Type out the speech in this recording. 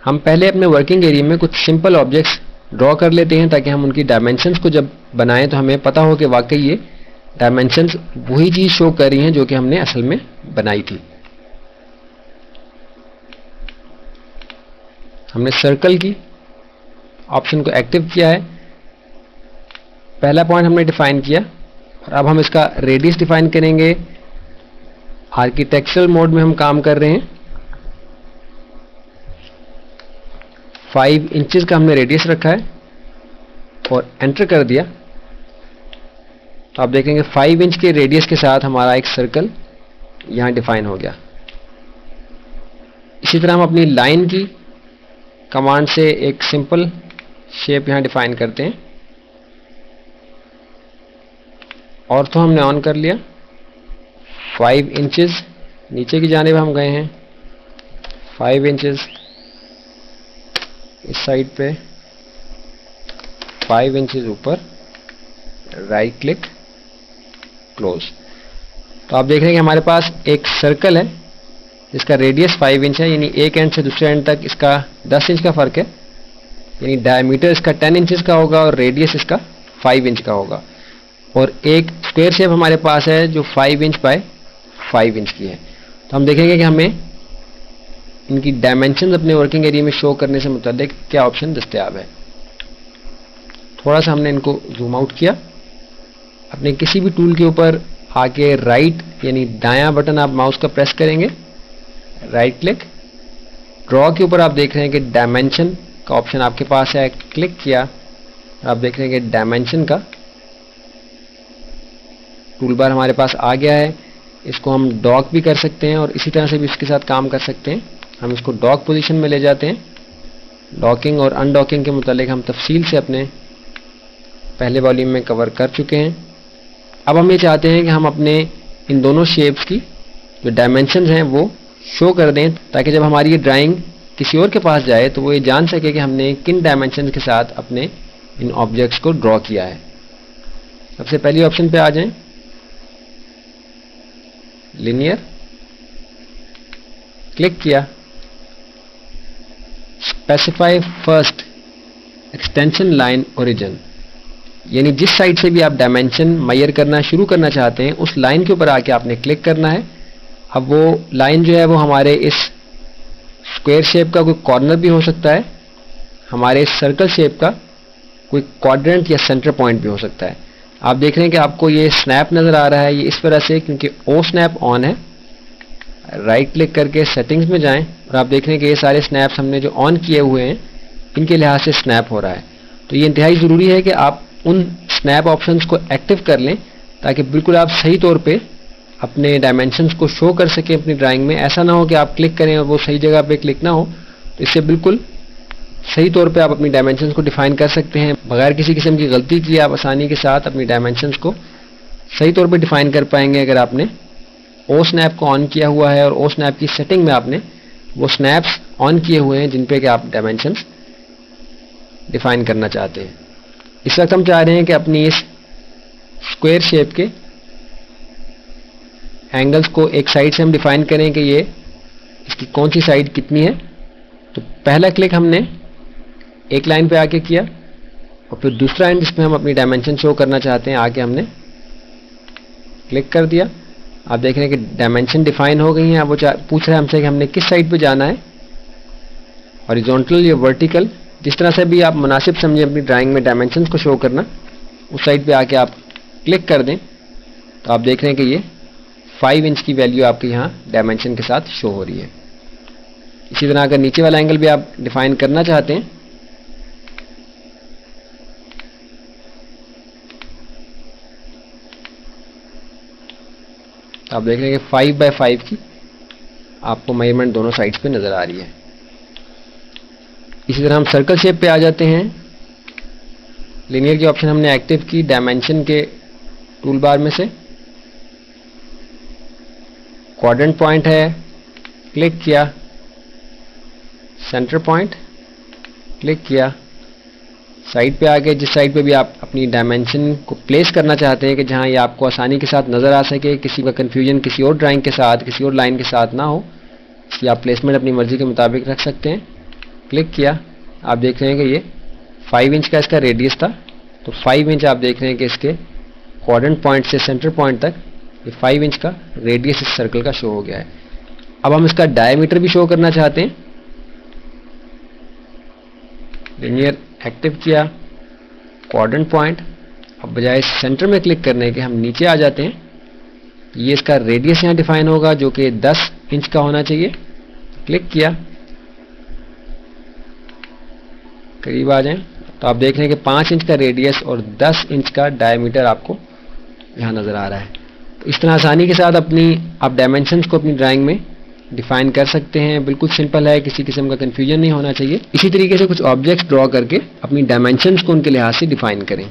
हम पहले अपने वर्किंग एरिया में कुछ सिंपल ऑब्जेक्ट्स ड्रॉ कर लेते हैं ताकि हम उनकी डायमेंशंस को जब बनाएं तो हमें पता हो कि वाकई ये डायमेंशंस वही चीज़ शो कर रही हैं जो कि हमने असल में बनाई थी। हमने सर्कल की ऑप्शन को एक्टिव किया है, पहला पॉइंट हमने डिफाइन किया और अब हम इसका रेडियस डिफाइन करेंगे। आर्किटेक्चरल मोड में हम काम कर रहे हैं। 5 इंचेस का हमने रेडियस रखा है और एंटर कर दिया तो आप देखेंगे 5 इंच के रेडियस के साथ हमारा एक सर्कल यहां डिफाइन हो गया। इसी तरह हम अपनी लाइन की कमांड से एक सिंपल शेप यहां डिफाइन करते हैं। और तो हमने ऑन कर लिया। 5 इंचेस नीचे की जानिब हम गए हैं, 5 इंचेस इस साइड पे, 5 इंचेस ऊपर, राइट क्लिक, क्लोज। तो आप देख रहे हैं कि हमारे पास एक सर्कल है जिसका रेडियस 5 इंच है, यानी एक एंड से दूसरे एंड तक इसका 10 इंच का फर्क है, यानी डायमीटर इसका 10 इंचेस का होगा और रेडियस इसका 5 इंच का होगा। और एक स्क्वायर शेप हमारे पास है जो 5 इंच बाय 5 इंच की है। तो हम देखेंगे कि हमें इनकी डायमेंशंस अपने वर्किंग एरिया में शो करने से मुताबिक क्या ऑप्शन दस्तयाब है। थोड़ा सा हमने इनको जूम आउट किया। अपने किसी भी टूल के ऊपर आके राइट यानी दायां बटन आप माउस का प्रेस करेंगे, राइट क्लिक, ड्रॉ के ऊपर आप देख रहे हैं कि डायमेंशन का ऑप्शन आपके पास है, क्लिक किया, आप देख रहे हैं कि डायमेंशन का टूल बार हमारे पास आ गया है। इसको हम डॉक भी कर सकते हैं और इसी तरह से भी इसके साथ काम कर सकते हैं। हम इसको डॉक पोजीशन में ले जाते हैं। डॉकिंग और अनडॉकिंग के मुतालिक हम तफसील से अपने पहले वॉल्यूम में कवर कर चुके हैं। अब हम ये चाहते हैं कि हम अपने इन दोनों शेप्स की जो डायमेंशंस हैं वो शो कर दें ताकि जब हमारी ये ड्राइंग किसी और के पास जाए तो वो ये जान सके कि हमने किन डायमेंशंस के साथ अपने इन ऑब्जेक्ट्स को ड्रॉ किया है। सबसे पहली ऑप्शन पे आ जाएं, लिनियर, क्लिक किया, specify first extension line origin, यानी जिस साइड से भी आप डायमेंशन मेजर करना शुरू करना चाहते हैं उस लाइन के ऊपर आके आपने क्लिक करना है। अब वो लाइन जो है वो हमारे इस स्क्वायर शेप का कोई कॉर्नर भी हो सकता है, हमारे इस सर्कल शेप का कोई क्वाड्रेंट या सेंटर पॉइंट भी हो सकता है। आप देख रहे हैं कि आपको ये स्नैप नज़र आ रहा है, ये इस वजह से क्योंकि ओ स्नैप ऑन है। राइट क्लिक करके सेटिंग्स में जाएं और आप देख रहे हैं कि ये सारे स्नैप्स हमने जो ऑन किए हुए हैं इनके लिहाज से स्नैप हो रहा है। तो ये इंतहाई ज़रूरी है कि आप उन स्नैप ऑप्शंस को एक्टिव कर लें ताकि बिल्कुल आप सही तौर पे अपने डायमेंशंस को शो कर सकें अपनी ड्राइंग में। ऐसा ना हो कि आप क्लिक करें और वो सही जगह पे क्लिक ना हो। तो इससे बिल्कुल सही तौर पे आप अपनी डायमेंशंस को डिफाइन कर सकते हैं बगैर किसी किस्म की गलती किए। आप आसानी के साथ अपनी डायमेंशंस को सही तौर पे डिफाइन कर पाएंगे अगर आपने ओ स्नैप को ऑन किया हुआ है और ओ स्नैप की सेटिंग में आपने वो स्नैप्स ऑन किए हुए हैं जिन पे कि आप डायमेंशंस डिफाइन करना चाहते हैं। इस वक्त हम चाह रहे हैं कि अपनी इस स्क्वायर शेप के एंगल्स को एक साइड से हम डिफाइन करें कि ये इसकी कौन सी साइड कितनी है। तो पहला क्लिक हमने एक लाइन पे आके किया और फिर दूसरा एंड जिसमें हम अपनी डायमेंशन शो करना चाहते हैं आके हमने क्लिक कर दिया। आप देख रहे हैं कि डायमेंशन डिफाइन हो गई हैं। अब वो पूछ रहा है हमसे कि हमने किस साइड पे जाना है, हॉरिजॉन्टल या वर्टिकल, जिस तरह से भी आप मुनासिब समझें अपनी ड्राइंग में डायमेंशंस को शो करना, उस साइड पे आके आप क्लिक कर दें तो आप देख रहे हैं कि ये 5 इंच की वैल्यू आपके यहाँ डायमेंशन के साथ शो हो रही है। इसी तरह अगर नीचे वाला एंगल भी आप डिफाइन करना चाहते हैं तो आप देख रहे हैं कि 5 बाय 5 की आपको मेजरमेंट दोनों साइड्स पे नजर आ रही है। इसी तरह हम सर्कल शेप पे आ जाते हैं। लिनियर की ऑप्शन हमने एक्टिव की डायमेंशन के टूल बार में से, क्वाड्रेंट पॉइंट है, क्लिक किया, सेंटर पॉइंट, क्लिक किया, साइड पे आ गए। जिस साइड पे भी आप अपनी डायमेंशन को प्लेस करना चाहते हैं कि जहां ये आपको आसानी के साथ नज़र आ सके, किसी का कन्फ्यूजन किसी और ड्राइंग के साथ, किसी और लाइन के साथ ना हो, इसलिए आप प्लेसमेंट अपनी मर्जी के मुताबिक रख सकते हैं। क्लिक किया, आप देख रहे हैं कि ये 5 इंच का इसका रेडियस था, तो 5 इंच आप देख रहे हैं कि इसके क्वाड्रेंट पॉइंट से सेंटर पॉइंट तक ये 5 इंच का रेडियस इस सर्कल का शो हो गया है। अब हम इसका डायमीटर भी शो करना चाहते हैं, लिनियर एक्टिव किया, क्वाड्रेंट पॉइंट, अब बजाय सेंटर में क्लिक करने के हम नीचे आ जाते हैं, ये इसका रेडियस यहाँ डिफाइन होगा जो कि 10 इंच का होना चाहिए। क्लिक किया, करीब आ जाएं तो आप देख रहे हैं कि 5 इंच का रेडियस और 10 इंच का डायमीटर आपको यहाँ नज़र आ रहा है। तो इस तरह आसानी के साथ आप डायमेंशंस को अपनी ड्राइंग में डिफाइन कर सकते हैं। बिल्कुल सिंपल है, किसी किस्म का कन्फ्यूजन नहीं होना चाहिए। इसी तरीके से कुछ ऑब्जेक्ट्स ड्रॉ करके अपनी डायमेंशंस को उनके लिहाज से डिफाइन करें।